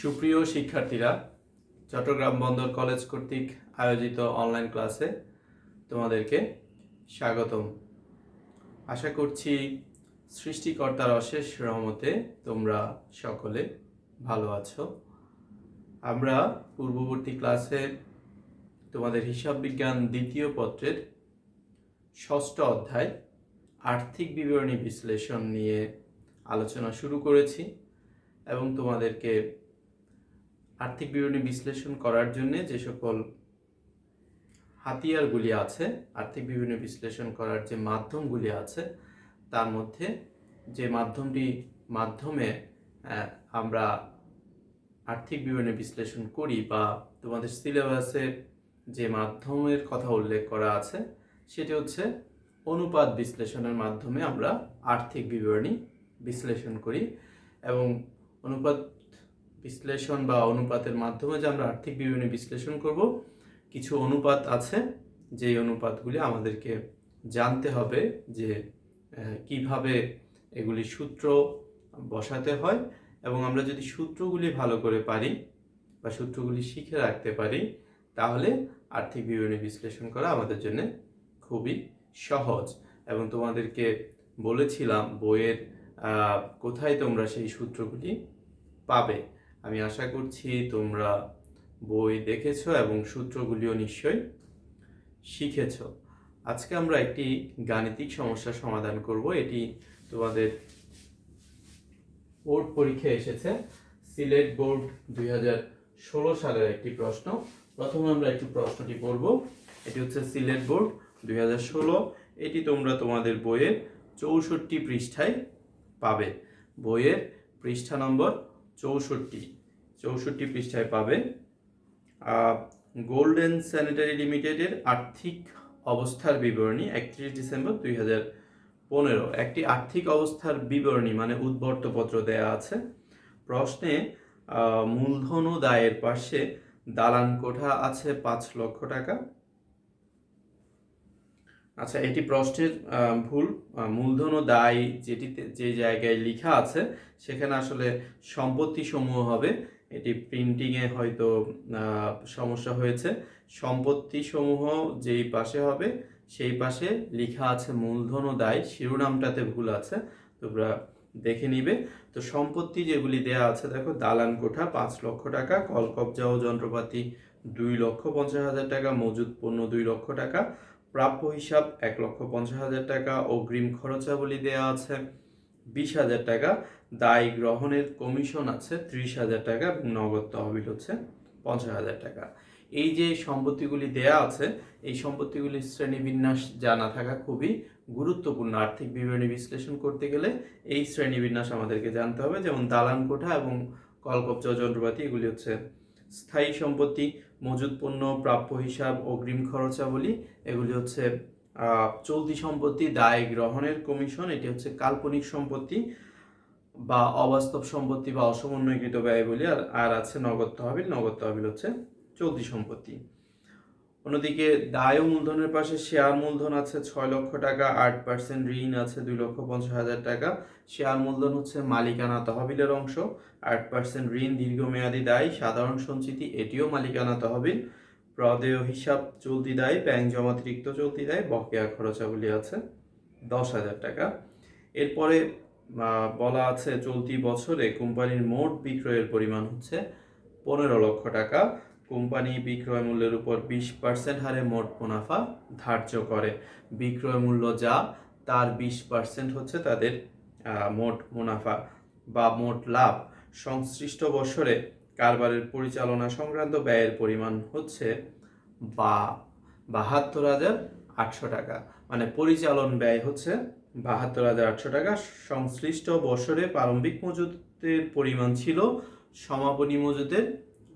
সুপ্রিয় শিক্ষার্থীরা, চট্টগ্রাম বন্দর কলেজ কর্তৃক আয়োজিত অনলাইন ক্লাসে তোমাদেরকে স্বাগতম। আশা করছি সৃষ্টিকর্তার অশেষ রহমতে তোমরা সকলে ভালো আছো। আমরা পূর্ববর্তী ক্লাসে তোমাদের হিসাব বিজ্ঞান দ্বিতীয় পত্রের 6ষ্ঠ অধ্যায় আর্থিক বিবরণী বিশ্লেষণ নিয়ে আলোচনা শুরু করেছি এবং তোমাদেরকে আর্থিক বিবরণী বিশ্লেষণ করার জন্য যে সকল হাতিয়ারগুলি আছে, আর্থিক বিবরণী বিশ্লেষণ করার যে মাধ্যমগুলি আছে, তার মধ্যে যে মাধ্যমে আমরা আর্থিক বিবরণী বিশ্লেষণ করি বা তোমাদের সিলেবাসে যে মাধ্যমের কথা উল্লেখ করা আছে সেটি হচ্ছে অনুপাত বিশ্লেষণের মাধ্যমে আমরা আর্থিক বিবরণী বিশ্লেষণ করি। এবং অনুপাত বিশ্লেষণ বা অনুপাতের মাধ্যমে যে আমরা আর্থিক বিবরণী বিশ্লেষণ করব, কিছু অনুপাত আছে যে অনুপাতগুলি আমাদেরকে জানতে হবে যে কিভাবে এগুলি সূত্র বসাতে হয়, এবং আমরা যদি সূত্রগুলি ভালো করে পারি বা সূত্রগুলি শিখে রাখতে পারি তাহলে আর্থিক বিবরণী বিশ্লেষণ করা আমাদের জন্য খুবই সহজ। এবং তোমাদেরকে বলেছিলাম বইয়ের কোথায় তোমরা সেই সূত্রগুলি পাবে। আমি আশা করছি তোমরা বই দেখেছো এবং সূত্রগুলিও নিশ্চয়ই শিখেছ। আজকে আমরা একটি গাণিতিক সমস্যার সমাধান করব। এটি তোমাদের বোর্ড পরীক্ষায় এসেছে, সিলেট বোর্ড 2016 সালের একটি প্রশ্ন। প্রথমে আমরা একটু প্রশ্নটি পড়ব। এটি হচ্ছে সিলেট বোর্ড 2016। এটি তোমরা তোমাদের বইয়ের 64 পৃষ্ঠায় পাবে। বইয়ের পৃষ্ঠা নম্বর 64 পৃষ্ঠায় পাবে। গোল্ডেন স্যানিটারি লিমিটেডের আর্থিক অবস্থার বিবরণী 31 ডিসেম্বর 2015। একটি আর্থিক অবস্থার বিবরণী মানে উদ্বর্তপত্র দেয়া আছে। প্রশ্নে মূলধন ও দায়ের পাশে দালান কোঠা আছে 5 লক্ষ টাকা। আচ্ছা, এটি প্রশ্নের ভুল। মূলধন ও দায় যে জায়গায় লেখা আছে সেখানে আসলে সম্পত্তি সমূহ হবে। এটি প্রিন্টিংয়ে হয়তো সমস্যা হয়েছে। সম্পত্তি সমূহ যেই পাশে হবে সেই পাশে লেখা আছে মূলধন ও দায়, শিরোনামটাতে ভুল আছে, তোমরা দেখে নিবে। তো সম্পত্তি যেগুলি দেয়া আছে দেখো, দালান কোঠা 5 লক্ষ টাকা, কলকবজা ও যন্ত্রপাতি 2,50,000 টাকা, মজুদ পণ্য 2 লক্ষ টাকা, প্রাপ্য হিসাব 1,50,000 টাকা, অগ্রিম খরচাবলী দেয়া আছে 20,000 টাকা, দায় গ্রহণের কমিশন আছে 30,000 টাকা, নগদ তহবিল হচ্ছে 50,000 টাকা। এই যে সম্পত্তিগুলি দেয়া আছে, এই সম্পত্তিগুলির শ্রেণীবিন্যাস জানা থাকা খুবই গুরুত্বপূর্ণ। আর্থিক বিবরণী বিশ্লেষণ করতে গেলে এই শ্রেণীবিন্যাস আমাদেরকে জানতে হবে। যেমন দালান কোঠা এবং কলকবজা যন্ত্রপাতি এগুলি হচ্ছে স্থায়ী সম্পত্তি, মজুদ পণ্য, প্রাপ্য হিসাব, অগ্রিম খরচাবলী এগুলি হচ্ছে চলতি সম্পত্তি, দায় গ্রহণের কমিশন এটি হচ্ছে কাল্পনিক সম্পত্তি বা অবাস্তব সম্পত্তি বা অসমন্বয়কৃত ব্যয় বলি। আর আছে নগদ তহবিল হচ্ছে চলতি সম্পত্তি। অন্যদিকে দায় ও মূলধনের পাশে শেয়ার মূলধন আছে 6 লক্ষ টাকা, 8% ঋণ আছে 2,50,000 টাকা। শেয়ার মূলধন হচ্ছে মালিকানা তহবিলের অংশ, 8% ঋণ দীর্ঘমেয়াদী দায়, সাধারণ সঞ্চিতি এটিও মালিকানা তহবিল, প্রদেয় হিসাব চলতি দায়, ব্যাংক জমাতিরিক্ত চলতি দায়, বকেয়া খরচাবলী আছে 10,000 টাকা। এরপরে বলা আছে চলতি বছরে কোম্পানির মোট বিক্রয়ের পরিমাণ হচ্ছে 15 লক্ষ টাকা। কোম্পানি বিক্রয় মূল্যের উপর 20% হারে মোট মুনাফা ধার্য করে। বিক্রয় মূল্য যা তার 20% হচ্ছে তাদের মোট মুনাফা বা মোট লাভ। সংশ্লিষ্ট বছরে কারবারের পরিচালনা সংক্রান্ত ব্যয়ের পরিমাণ হচ্ছে 72,800 টাকা। মানে পরিচালন ব্যয় হচ্ছে 72,800 টাকা। সংশ্লিষ্ট বছরে প্রারম্ভিক মজুদের পরিমাণ ছিল সমাপনী মজুদের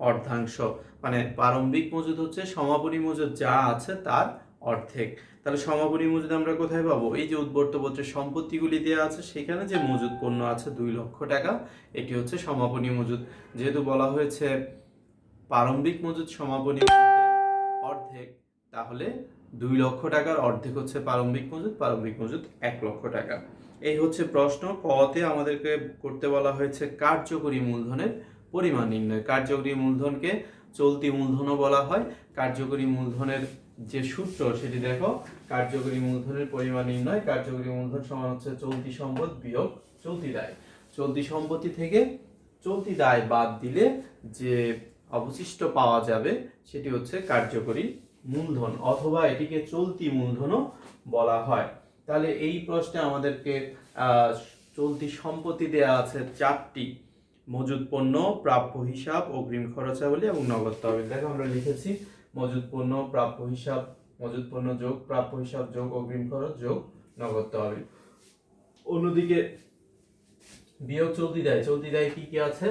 অর্ধাংশ। মানে প্রারম্ভিক মজুদ হচ্ছে সমাপনী মজুদ যা আছে তার অর্ধেক। তাহলে সমাপনী মজুদ আমরা কোথায় পাবো? এই যে উদ্বর্তপত্রের সম্পত্তিগুলি দেওয়া আছে সেখানে যে মজুদ পণ্য আছে 2 লক্ষ টাকা, এটি হচ্ছে সমাপনী মজুদ। যেহেতু বলা হয়েছে প্রারম্ভিক মজুদ সমাপনী অর্ধেক, তাহলে 2 লক্ষ টাকার অর্ধেক হচ্ছে প্রারম্ভিক মজুদ 1 লক্ষ টাকা। এই হচ্ছে প্রশ্ন। কতে আমাদেরকে করতে বলা হয়েছে কার্যকরী মূলধনের পরিমাণ নির্ণয়। কার্যকরী মূলধনকে চলতি মূলধনও বলা হয়। কার্যকরী মূলধনের যে সূত্র সেটি দেখো, কার্যকরী মূলধনের পরিমাণ নির্ণয়। কার্যকরী মূলধন সমান হচ্ছে চলতি সম্পদ বিয়োগ চলতি দায়। চলতি সম্পত্তি থেকে চলতি দায় বাদ দিলে যে অবশিষ্ট পাওয়া যাবে সেটি হচ্ছে কার্যকরী মূলধন, অথবা এটিকে চলতি মূলধনও বলা হয়। তাহলে এই প্রশ্নে আমাদেরকে চলতি সম্পত্তি দেয়া আছে 4টি: মজুদ পণ্য, প্রাপ্য হিসাব, অগ্রিম খরচাবলী এবং নগদ তহবিল। দেখো আমরা লিখেছি মজুদ পণ্য, প্রাপ্য হিসাব, মজুদ পণ্য যোগ প্রাপ্য হিসাব যোগ অগ্রিম খরচ যোগ নগদ তহবিল। অন্যদিকে বিয়োগ চলতি দায়। চলতি দায় কি কি আছে?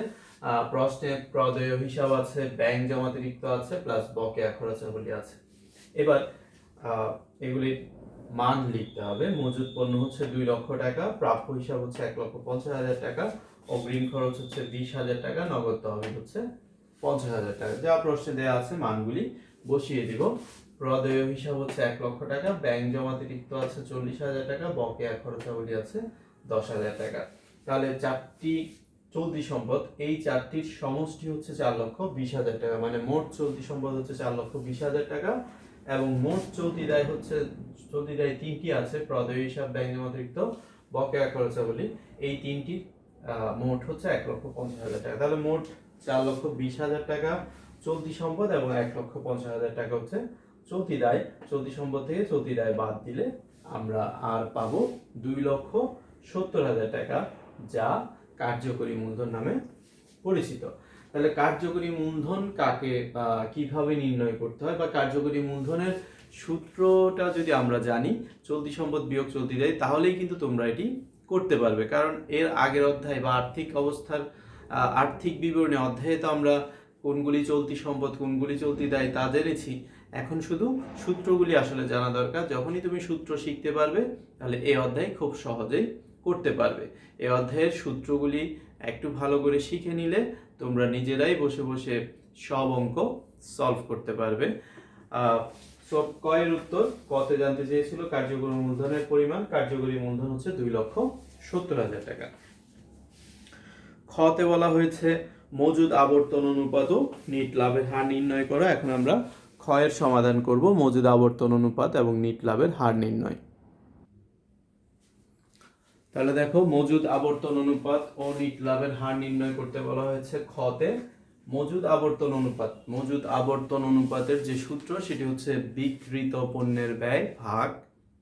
প্রশ্নে প্রদেয় হিসাব আছে, ব্যাংক জমাতিরিক্ত আছে, প্লাস বকেয়া খরচাবলী আছে। এবার এগুলির মান লিখতে হবে। মজুদ পণ্য হচ্ছে 2 লক্ষ টাকা, প্রাপ্য হিসাব হচ্ছে 1,50,000 টাকা, অগ্রিম খরচ হচ্ছে 20,000 টাকা, নগদ তহবিল হচ্ছে 50,000 টাকা। যা প্রশ্নে দেওয়া আছে মানগুলি বসিয়ে দিব। প্রদেয় হিসাব হচ্ছে 1 লক্ষ টাকা, ব্যাংক জমাতিরিক্ত আছে 40,000 টাকা, বকেয়া খরচাবলী আছে 10,000 টাকা। তাহলে 4টি চলতি সম্পদ, এই 4টির সমষ্টি হচ্ছে 4,20,000 টাকা, মানে মোট চলতি সম্পদ হচ্ছে 4,20,000 টাকা। এবং মোট চলতি দায় হচ্ছে, চলতি দায় 3টি আছে, প্রদেয় হিসাব, ব্যাংক জমাতিরিক্ত, বকেয়া খরচাবলী। এই 3টির মোট হচ্ছে 1,50,000 টাকা। তাহলে মোট 4,20,000 টাকা চলতি সম্পদ এবং 1,50,000 টাকা হচ্ছে চলতি দায়। চলতি সম্পদ থেকে চলতি দায় বাদ দিলে আমরা আর পাবো 2,70,000 টাকা, যা কার্যকরী মূলধন নামে পরিচিত। তাহলে কার্যকরী মূলধন কাকে কিভাবে নির্ণয় করতে হয়, বা কার্যকরী মূলধনের সূত্রটা যদি আমরা জানি, চলতি সম্পদ বিয়োগ চলতি দায়, তাহলেই কিন্তু তোমরা এটি করতে পারবে। কারণ এর আগের অধ্যায় বা আর্থিক অবস্থার আর্থিক বিবরণী অধ্যায়ে তো আমরা কোনগুলি চলতি সম্পদ কোনগুলি চলতি দায় তা জেনেছি। এখন শুধু সূত্রগুলি আসলে জানা দরকার। যখনই তুমি সূত্র শিখতে পারবে তাহলে এই অধ্যায় খুব সহজেই করতে পারবে। এই অধ্যায়ের সূত্রগুলি একটু ভালো করে শিখে নিলে তোমরা নিজেরাই বসে বসে সব অঙ্ক সলভ করতে পারবে। সব কয়ের উত্তর কতে জানতে চেয়েছিল কার্যকরী মূলধনের পরিমাণ। কার্যকরী মূলধন হচ্ছে 2,70,000 টাকা। খতে বলা হয়েছে মজুদ আবর্তন অনুপাত ও নিট লাভের হার নির্ণয় করো। এখন আমরা ক্ষয়ের সমাধান করব, মজুদ আবর্তন অনুপাত এবং নিট লাভের হার নির্ণয়। তাহলে দেখো, মজুদ আবর্তন অনুপাত ও নিট লাভের হার নির্ণয় করতে বলা হয়েছে খতে। মজুদ আবর্তন অনুপাত, মজুদ আবর্তন অনুপাতের যে সূত্র সেটি হচ্ছে বিক্রিত পণ্যের ব্যয় ভাগ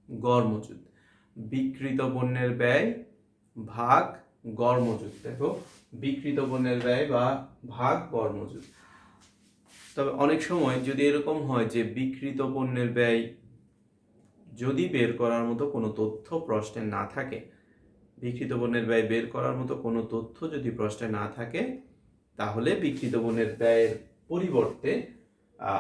গড় মজুদ। বিক্রিত পণ্যের ব্যয় ভাগ গড় মজুদ। দেখো, বিক্রিত পণ্যের ব্যয় বা ভাগ গড় মজুদ। তবে অনেক সময় যদি এরকম হয় যে বিক্রিত পণ্যের ব্যয় যদি বের করার মতো কোনো তথ্য প্রশ্নে না থাকে, বিক্রিত পণ্যের ব্যয় বের করার মতো কোনো তথ্য যদি প্রশ্নে না থাকে, তাহলে বিক্রিত পণ্যের ব্যয়ের পরিবর্তে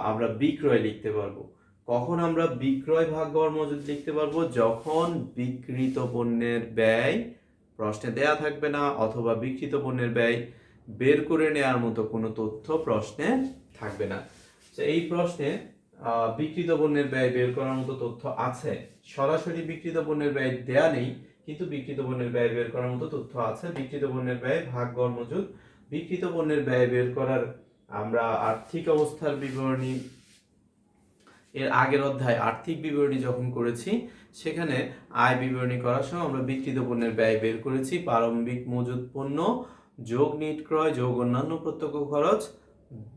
আমরা বিক্রয় লিখতে পারবো। কখন আমরা বিক্রয় ভাগ গড় মজুদ লিখতে পারবো? যখন বিক্রিত পণ্যের ব্যয় প্রশ্নে দেয়া থাকবে না, অথবা বিক্রিত পণ্যের ব্যয় বের করে নেওয়ার মতো কোনো তথ্য প্রশ্নে থাকবে না। এই প্রশ্নে বিক্রিত পণ্যের ব্যয় বের করার মতো তথ্য আছে। সরাসরি বিক্রিত পণ্যের ব্যয় দেয়া নেই, কিন্তু বিক্রিত পণ্যের ব্যয় বের করার মতো তথ্য আছে। বিক্রিত পণ্যের ব্যয় ভাগ গড় মজুদ। বিক্রিত পণ্যের ব্যয় বের করার আমরা আর্থিক অবস্থার বিবরণী, এর আগের অধ্যায় আর্থিক বিবরণী যখন করেছি, সেখানে আয় বিবরণী করার সময় আমরা বিক্রিত পণ্যের ব্যয় বের করেছি। প্রারম্ভিক মজুদ পণ্য যোগ নিট ক্রয় যোগ অন্যান্য প্রত্যক্ষ খরচ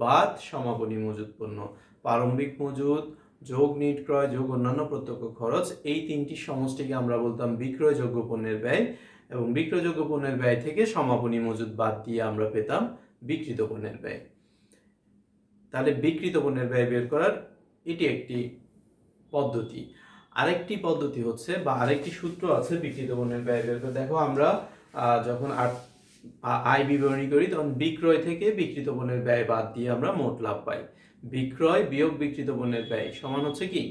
বাদ সমাপনী মজুদ পণ্য। প্রারম্ভিক মজুদ যোগ নিট ক্রয় যোগ অন্যান্য প্রত্যক্ষ খরচ, এই 3টির সমষ্টিকে আমরা বলতাম বিক্রয়যোগ্য পণ্যের ব্যয়, এবং বিক্রয়যোগ্য পণ্যের ব্যয় থেকে সমাপনী মজুদ বাদ দিয়ে আমরা পেতাম বিক্রিত পণ্যের ব্যয়। তাহলে বিক্রিত পণ্যের ব্যয় বের করার এটি একটি পদ্ধতি। আরেকটি পদ্ধতি হচ্ছে, বা আরেকটি সূত্র আছে বিক্রিত পণ্যের ব্যয় বের করে। দেখো, আমরা যখন আয় বিবরণী করি তখন বিক্রয় থেকে বিক্রিত পণ্যের ব্যয় বাদ দিয়ে আমরা মোট লাভ পাই। বিক্রয় বিয়োগ বিক্রিত পণ্যের ব্যয় সমান হচ্ছে কি?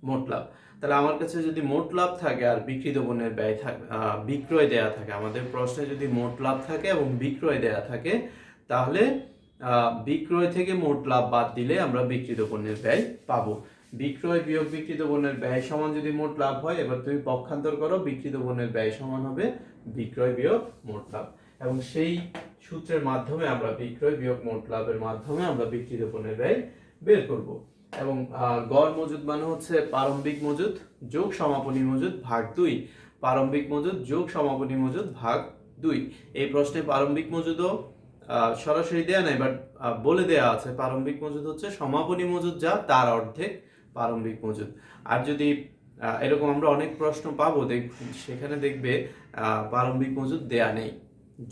মোট লাভ। তাহলে আমার কাছে যদি মোট লাভ থাকে আর বিক্রিত পণ্যের ব্যয় থাকে, বিক্রয় দেয়া থাকে, আমাদের প্রশ্নে যদি মোট লাভ থাকে এবং বিক্রয় দেয়া থাকে, তাহলে বিক্রয় থেকে মোট লাভ বাদ দিলে আমরা বিক্রিত পণ্যের ব্যয় পাবো। বিক্রয় বিয়োগ বিক্রিত পণ্যের ব্যয় সমান যদি মোট লাভ হয়, এবার তুমি পক্ষান্তর করো, বিক্রিত পণ্যের ব্যয় সমান হবে বিক্রয় বিয়োগ মোট লাভ। এবং সেই সূত্রের মাধ্যমে আমরা বিক্রয় বিয়োগ মোট লাভের মাধ্যমে আমরা বিক্রিত পণ্যের ব্যয় বের করব। এবং গড় মজুদ মানে হচ্ছে প্রারম্ভিক মজুদ যোগ সমাপনী মজুদ ভাগ 2, প্রারম্ভিক মজুদ যোগ সমাপনী মজুদ ভাগ 2। এই প্রশ্নে প্রারম্ভিক মজুদও সরাসরি দেয়া নাই, বাট বলে দেয়া আছে প্রারম্ভিক মজুদ হচ্ছে সমাপনী মজুদ যা তার অর্ধেক প্রারম্ভিক মজুদ। আর যদি এরকম আমরা অনেক প্রশ্ন পাবো সেখানে দেখবে প্রারম্ভিক মজুদ দেয়া নেই।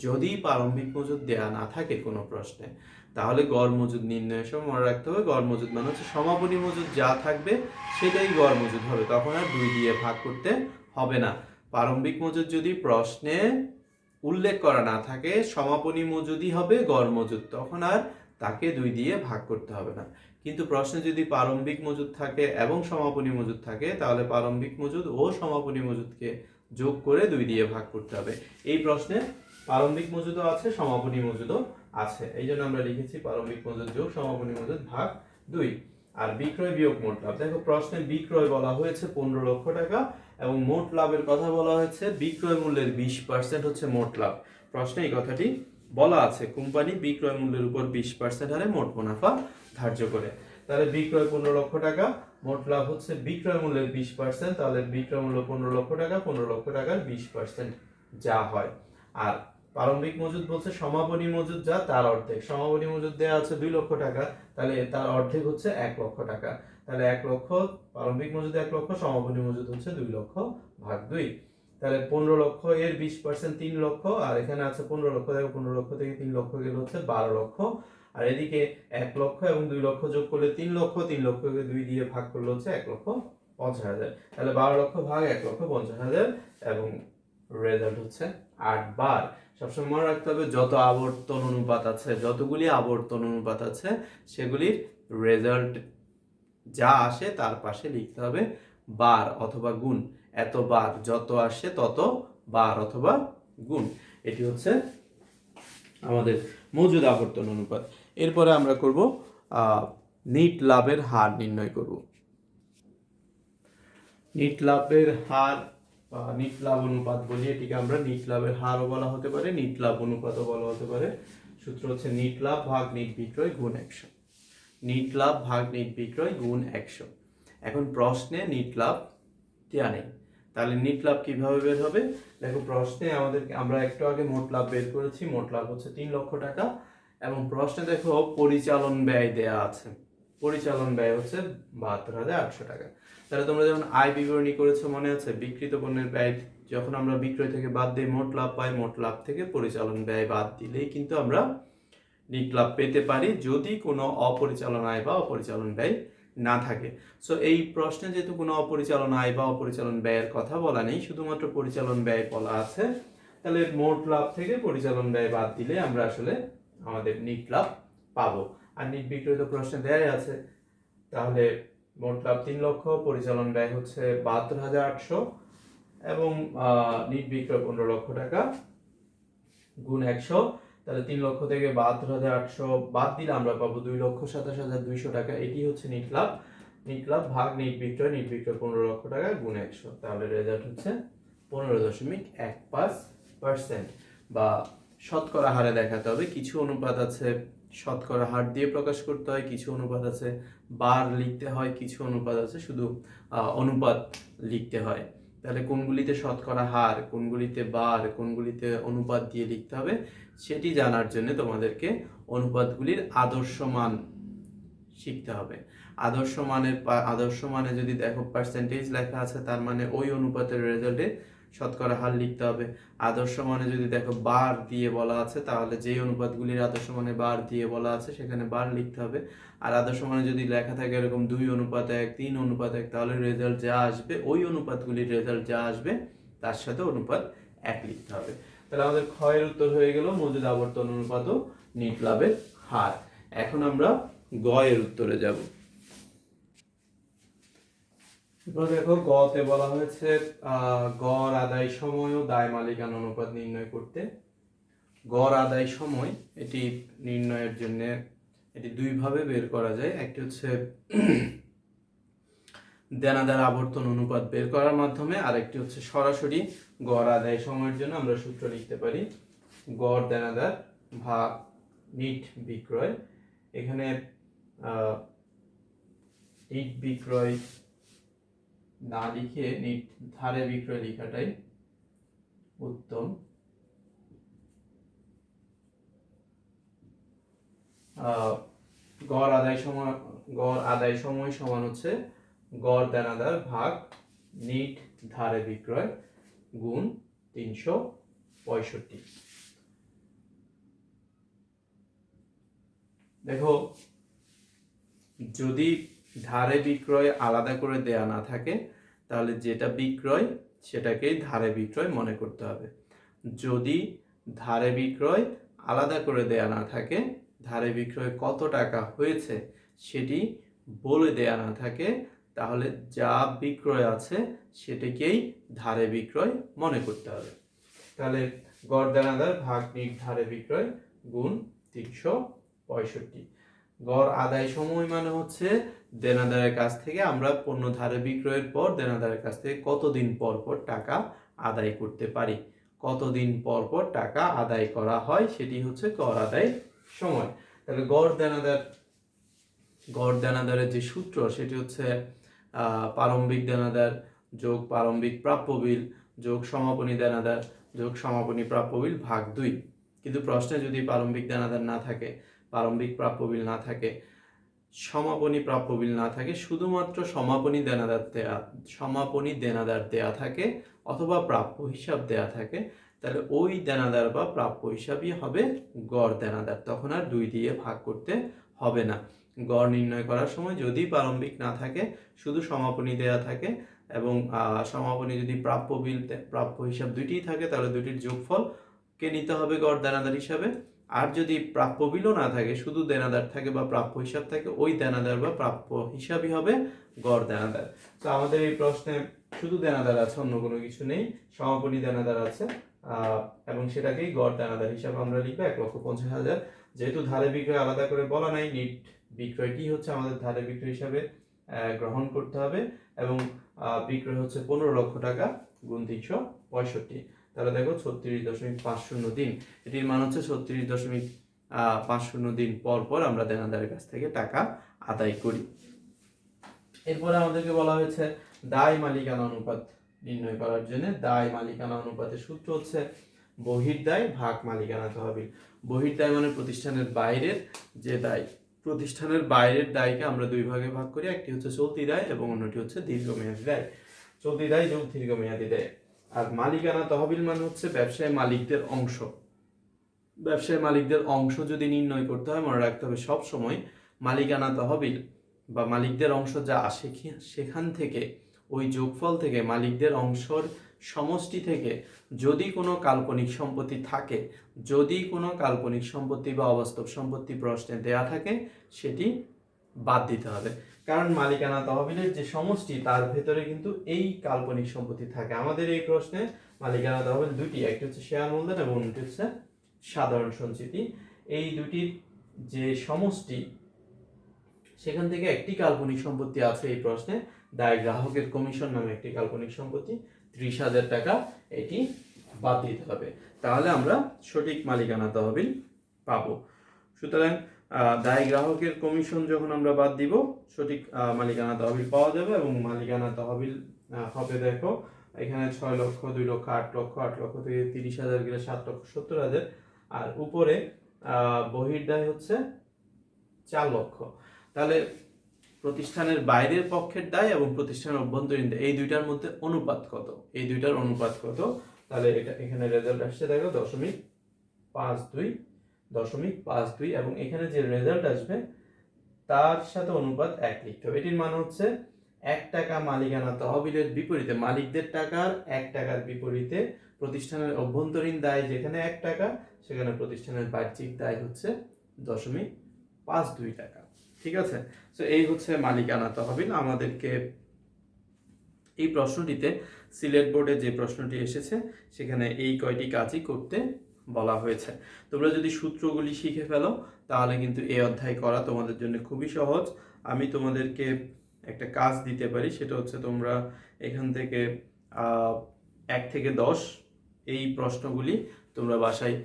যদি প্রারম্ভিক মজুদ দেয়া না থাকে কোনো প্রশ্নে, তাহলে গড় মজুদ নির্ণয়ের সময় মনে রাখতে হবে গড় মজুদ মানে হচ্ছে সমাপনী মজুদ যা থাকবে সেটাই গড় মজুদ হবে, তখন আর 2 দিয়ে ভাগ করতে হবে না। প্রারম্ভিক মজুদ যদি প্রশ্নে উল্লেখ করা না থাকে সমাপনী মজুদই হবে গড় মজুদ, তখন আর তাকে 2 দিয়ে ভাগ করতে হবে না। কিন্তু প্রশ্নে যদি প্রারম্ভিক মজুদ থাকে এবং সমাপনী মজুদ থাকে তাহলে প্রারম্ভিক মজুদ ও সমাপনী মজুদকে যোগ করে 2 দিয়ে ভাগ করতে হবে। এই প্রশ্নে প্রারম্ভিক মজুদও আছে সমাপনী মজুদও আছে, এই জন্য আমরা লিখেছি প্রারম্ভিক মজুদ যোগ সমাপনী মজুদ ভাগ 2। আর বিক্রয় বিয়োগ মোট লাভ, দেখো প্রশ্নে বিক্রয় বলা হয়েছে 15 লক্ষ টাকা এবং মোট লাভের কথা বলা হয়েছে বিক্রয় মূল্যের 20% হচ্ছে মোট লাভ। প্রশ্নে এই কথাটি বলা আছে কোম্পানি বিক্রয় মূল্যের উপর 20% হারে মোট মুনাফা ধার্য করে। তাহলে বিক্রয় 15 লক্ষ টাকা, মোট লাভ হচ্ছে বিক্রয় মূল্যের 20%, তাহলে বিক্রয় মূল্য 15 লক্ষ টাকা, 15 লক্ষ টাকার 20% যা হয়। আর প্রারম্ভিক মজুদ বলছে সমাপনী মজুদ যা তার অর্ধেক, সমাপনী মজুদ দেওয়া আছে 2 লক্ষ টাকা, তাহলে তার অর্ধেক হচ্ছে 1 লক্ষ টাকা। তাহলে 1 লক্ষ, প্রারম্ভিক মজুদ 1 লক্ষ, সমাপনী মজুদ হচ্ছে 2 লক্ষ ভাগ 2। তাহলে 15 লক্ষ এর 20% 3 লক্ষ, আর এখানে আছে 15 লক্ষ, দেখো 15 লক্ষ থেকে 3 লক্ষ গেলে হচ্ছে 12 লক্ষ, আর এদিকে 1 লক্ষ এবং 2 লক্ষ যোগ করলে 3 লক্ষ, 3 লক্ষকে 2 দিয়ে ভাগ করলে হচ্ছে 1 লক্ষ 50,000। তাহলে 12 লক্ষ ভাগ 1 লক্ষ 50,000 এবং রেজাল্ট হচ্ছে 8 বার। সবসময় মনে রাখতে হবে যত আবর্তন অনুপাত আছে, যতগুলি আবর্তন অনুপাত আছে সেগুলির রেজাল্ট যা আসে তার পাশে লিখতে হবে বার অথবা গুণ। এত বার, যত আসে তত বার অথবা গুণ, এটি হচ্ছে আমাদের মজুদ আবর্তন অনুপাত। এরপরে আমরা করব নিট লাভের হার নির্ণয় করব। নিট লাভের হার বা নিট লাভ অনুপাত বলি, এটিকে আমরা নিট লাভের হারও বলা হতে পারে, নিট লাভ অনুপাতও বলা হতে পারে। সূত্র হচ্ছে নিট লাভ ভাগ নিট বিক্রয় গুণ 100। নিট লাভ ভাগ নিট বিক্রয় গুণ 100। এখন প্রশ্নে নিট লাভ দেয়া নেই, তাহলে নিট লাভ কিভাবে বের হবে? দেখো প্রশ্নে আমরা একটু আগে মোট লাভ বের করেছি, মোট লাভ হচ্ছে 3 লক্ষ টাকা এবং প্রশ্নে দেখো পরিচালন ব্যয় দেয়া আছে, পরিচালন ব্যয় হচ্ছে 72,800 টাকা। তাহলে তোমরা যখন আয় বিবরণী করেছো মনে আছে, বিক্রিত পণ্যের ব্যয় যখন আমরা বিক্রয় থেকে বাদ দিই মোট লাভ পাই, মোট লাভ থেকে পরিচালন ব্যয় বাদ দিলেই কিন্তু আমরা নিট লাভ পেতে পারি যদি কোনো অপরিচালন আয় বা অপরিচালন ব্যয় না থাকে। সো এই প্রশ্নে যেহেতু কোনো অপরিচালন আয় বা অপরিচালন ব্যয়ের কথা বলা নেই, শুধুমাত্র পরিচালন ব্যয় বলা আছে, তাহলে মোট লাভ থেকে পরিচালন ব্যয় বাদ দিলে আমরা আসলে আমাদের নিট লাভ পাবো। আর নিট বিক্রয় তো প্রশ্নে দেয়াই আছে, তাহলে মোট লাভ 3 লক্ষ, পরিচালন ব্যয় হচ্ছে 72,800 এবং নিট বিক্রয় 15 লক্ষ টাকা গুণ 100। তাহলে 3 লক্ষ থেকে 72,800 বাদ দিলে আমরা পাবো 2,27,200 টাকা। এটি হচ্ছে নিট লাভ। নিট লাভ ভাগ নিট বিক্রয়, নিট বিক্রয় 15 লক্ষ টাকা গুণ 100, তাহলে রেজাল্ট হচ্ছে 15.15% বা শতকরা হারে দেখাতে হবে। কিছু অনুপাত আছে শতকরা হার দিয়ে প্রকাশ করতে হয়, কিছু অনুপাত আছে বার লিখতে হয়, কিছু অনুপাত আছে শুধু অনুপাত লিখতে হয়। তাহলে কোনগুলিতে শতকরা হার, কোনগুলিতে বার, কোনগুলিতে অনুপাত দিয়ে লিখতে হবে সেটি জানার জন্য তোমাদেরকে অনুপাতগুলির আদর্শ মান শিখতে হবে। আদর্শ মানে যদি দেখো পার্সেন্টেজ লেখা আছে তার মানে ওই অনুপাতের রেজাল্টে শতকরা হার লিখতে হবে। আদর্শ মানে যদি দেখো বার দিয়ে বলা আছে তাহলে যেই অনুপাতগুলির আদর্শ মানে বার দিয়ে বলা আছে সেখানে বার লিখতে হবে। আর আদর্শ মানে যদি লেখা থাকে এরকম 2:1, 3:1, তাহলে রেজাল্ট যা আসবে ওই অনুপাতগুলির রেজাল্ট যা আসবে তার সাথে অনুপাত 1 লিখতে হবে। তাহলে আমাদের ক্ষয়ের উত্তর হয়ে গেল মজুদ আবর্তন অনুপাত ও নিট লাভের হার। এখন আমরা গ এর উত্তরে যাব। এবার দেখো গতে বলা হয়েছে গড় আদায় সময় ও দায় মালিকানা অনুপাত নির্ণয় করতে। গড় আদায় সময় এটি নির্ণয়ের জন্য এটি দুই ভাবে বের করা যায়। একটি হচ্ছে দেনাদার আবর্তন অনুপাত বের করার মাধ্যমে, আর একটি হচ্ছে সরাসরি গড় আদায় সময়ের জন্য আমরা সূত্র লিখতে পারি গড় দেনাদার ভাগ নিট বিক্রয়। এখানে নিট বিক্রয় না লিখে নিট ধারে বিক্রয় লেখাটাই উত্তম। গড় আদায় সময় সমান হচ্ছে গড় দেনাদার ভাগ নিট ধারে বিক্রয় গুণ 365। দেখো, যদি ধারে বিক্রয় আলাদা করে দেয়া না থাকে তাহলে যেটা বিক্রয় সেটাকেই ধারে বিক্রয় মনে করতে হবে। যদি ধারে বিক্রয় আলাদা করে দেয়া না থাকে, ধারে বিক্রয় কত টাকা হয়েছে সেটি বলে দেয়া না থাকে, তাহলে যা বিক্রয় আছে সেটাকেই ধারে বিক্রয় মনে করতে হবে। তাহলে গড় দেনাদার ভাগ নিট ধারে বিক্রয় গুণ 365। গড় আদায় সময় মানে হচ্ছে দেনাদারের কাছ থেকে আমরা পণ্য ধারে বিক্রয়ের পর দেনাদারের কাছ থেকে কতদিন পর পর টাকা আদায় করতে পারি, কতদিন পর পর টাকা আদায় করা হয়, সেটি হচ্ছে গড় আদায় সময়। তাহলে গড় দেনাদারের যে সূত্র সেটি হচ্ছে প্রারম্ভিক দেনাদার যোগ প্রারম্ভিক প্রাপ্য বিল যোগ সমাপনী দেনাদার যোগ সমাপনী প্রাপ্য বিল ভাগ 2। কিন্তু প্রশ্নে যদি প্রারম্ভিক দেনাদার না থাকে, প্রারম্ভিক প্রাপ্য বিল না থাকে, সমাপনী প্রাপ্য বিল না থাকে, শুধুমাত্র সমাপনী দেনাদার দেয়া থাকে অথবা প্রাপ্য হিসাব দেয়া থাকে, তাহলে ওই দেনাদার বা প্রাপ্য হিসাবই হবে গড় দেনাদার। তখন আর 2 দিয়ে ভাগ করতে হবে না। গড় নির্ণয় করার সময় যদি প্রারম্ভিক না থাকে, শুধু সমাপনী দেয়া থাকে এবং সমাপনী যদি প্রাপ্য হিসাব দুইটিই থাকে, তাহলে দুইটির যোগফলকে নিতে হবে গড় দেনাদার হিসাবে। আর যদি প্রাপ্য বিলও না থাকে, শুধু দেনাদার থাকে বা প্রাপ্য হিসাব থাকে, ওই দেনাদার বা প্রাপ্য হিসাবই হবে গড় দেনাদার। তো আমাদের এই প্রশ্নে শুধু দেনাদার আছে, অন্য কোনো কিছু নেই, সমাপনী দেনাদার আছে এবং সেটাকেই গড় দেনাদার হিসাবে আমরা লিখবো 1,50,000। যেহেতু ধারে বিক্রয় আলাদা করে বলা নাই, নিট বিক্রয়টি হচ্ছে আমাদের ধারে বিক্রয় হিসাবে গ্রহণ করতে হবে এবং বিক্রয় হচ্ছে 15 লক্ষ টাকা গুণ 365। তাহলে দেখো 36.50 দিন, এটির মান হচ্ছে 36.50 দিন পর পর আমরা দেনাদারের কাছ থেকে টাকা আদায় করি। এরপরে আমাদেরকে বলা হয়েছে দায় মালিকানা অনুপাত নির্ণয় করার জন্য। দায় মালিকানা অনুপাতের সূত্র হচ্ছে বহির্দায় ভাগ মালিকানা তহবিল। বহির্দায় মানে প্রতিষ্ঠানের বাইরের যে দায়, প্রতিষ্ঠানের বাইরের দায়কে আমরা 2 ভাগে ভাগ করি, একটি হচ্ছে চলতি দায় এবং অন্যটি হচ্ছে দীর্ঘমেয়াদী দায়। চলতি দায় যোগ দীর্ঘমেয়াদী দায়। আর মালিকানা তহবিল মানে হচ্ছে ব্যবসায়ী মালিকদের অংশ। ব্যবসায়ী মালিকদের অংশ যদি নির্ণয় করতে হয়, মনে রাখতে হবে সব সময় মালিকানা তহবিল বা মালিকদের অংশ যা আসে সেখান থেকে, ওই যোগফল থেকে, মালিকদের অংশের সমষ্টি থেকে যদি কোনো কাল্পনিক সম্পত্তি থাকে, যদি কোনো কাল্পনিক সম্পত্তি বা অবাস্তব সম্পত্তি প্রশ্নে দেয়া থাকে, সেটি বাদ দিতে হবে। কারণ মালিকানা তহবিলের যে সমষ্টি তার ভেতরে কিন্তু এই কাল্পনিক সম্পত্তি থাকে। আমাদের এই প্রশ্নে মালিকানা তহবিল দুটি, একটি হচ্ছে শেয়ার মূলধন এবং অন্যটি হচ্ছে সাধারণ সঞ্চিতি। এই দুটির যে সমষ্টি, সেখান থেকে একটি কাল্পনিক সম্পত্তি আছে এই প্রশ্নে, দায় গ্রাহকের কমিশন নামে একটি কাল্পনিক সম্পত্তি, 30,000 টাকা, এটি বাদ দিতে হবে, তাহলে আমরা সঠিক মালিকানা তহবিল পাবো। সুতরাং দায় গ্রাহকের কমিশন যখন আমরা বাদ দিব, সঠিক মালিকানা তহবিল পাওয়া যাবে এবং মালিকানা তহবিল হবে, দেখো এখানে 6 লক্ষ, 2 লক্ষ, 8 লক্ষ, 8 লক্ষ থেকে 30,000 গেলে 7,70,000, আর উপরে বহির্দায় হচ্ছে 4 লক্ষ। তাহলে প্রতিষ্ঠানের বাইরের পক্ষের দায় এবং প্রতিষ্ঠানের অভ্যন্তরীণ দায়, এই দুইটার মধ্যে অনুপাত কত, এই দুইটার অনুপাত কত, তাহলে এটা এখানে রেজাল্ট আসছে দেখো 0.52 এবং এখানে যে রেজাল্ট আসবে তার সাথে অনুপাত 1 লিখতে হবে। এটির মান হচ্ছে 1 টাকা মালিকানা তহবিলের বিপরীতে, মালিকদের টাকার 1 টাকার বিপরীতে প্রতিষ্ঠানের অভ্যন্তরীণ দায় যেখানে 1 টাকা, সেখানে প্রতিষ্ঠানের বাহ্যিক দায় হচ্ছে 0.52 টাকা। ঠিক আছে, তো এই হচ্ছে মালিকানা তহবিল। আমাদেরকে এই প্রশ্নটিতে সিলেট বোর্ডে যে প্রশ্নটি এসেছে সেখানে এই কয়টি কাজই করতে বলা হয়েছে। তোমরা যদি সূত্রগুলি শিখে ফেলো তাহলে কিন্তু এই অধ্যায় করা তোমাদের জন্য খুবই সহজ। আমি তোমাদেরকে একটা কাজ দিতে পারি, সেটা হচ্ছে তোমরা এখান থেকে 1 থেকে 10 এই প্রশ্নগুলি তোমরা বাসায়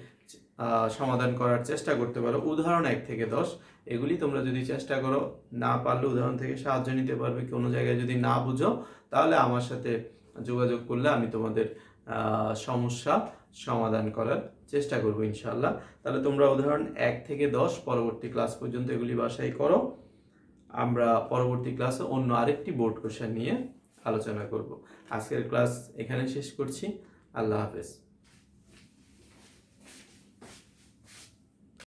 সমাধান করার চেষ্টা করতে পারো। উদাহরণ 1 থেকে 10 এগুলি তোমরা যদি চেষ্টা করো, না পারলে উদাহরণ থেকে সাহায্য নিতে পারবে। কোনো জায়গায় যদি না বুঝো তাহলে আমার সাথে যোগাযোগ করলে আমি তোমাদের সমস্যা সমাধান করার চেষ্টা করব ইনশাআল্লাহ। তাহলে তোমরা উদাহরণ 1 থেকে 10 পরবর্তী ক্লাস পর্যন্ত এগুলি বাসায় করো। আমরা পরবর্তী ক্লাসে অন্য আরেকটি বোর্ড কোশ্চেন নিয়ে আলোচনা করব। আজকের ক্লাস এখানে শেষ করছি। আল্লাহ হাফেজ।